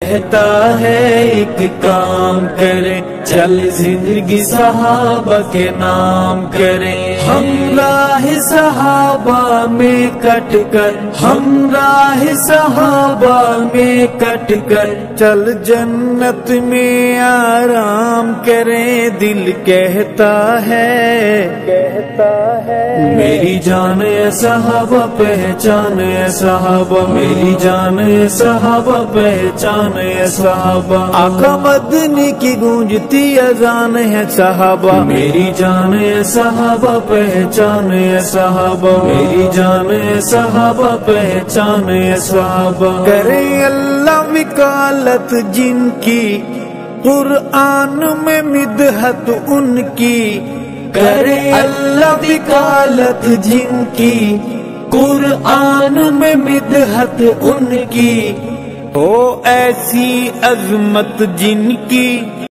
کہتا ہے ایک کام کرے، چل زندگی صحابہ کے نام کرے، ہمراہ صحابہ میں کٹ کر، ہمراہ صحابہ میں کٹ کر، چل جنت میں آرام کرے، دل کہتا ہے میری جان ہے صحابہ پہچان ہے صحابہ، میری جان ہے صحابہ پہچان ہے صحابہ، آقا مدنی کی گونجتی اذان ہے صحابہ، میری جان ہے صحابہ پہچان ہے صحابہ، میری جان ہے صحابہ پہچان ہے صحابہ، کرے اللہ وکالت جن کی، قرآن میں مدحت ان کی، کرے اللہ وکالت جن کی، قرآن میں مدحت ان کی، ہو ایسی عظمت جن کی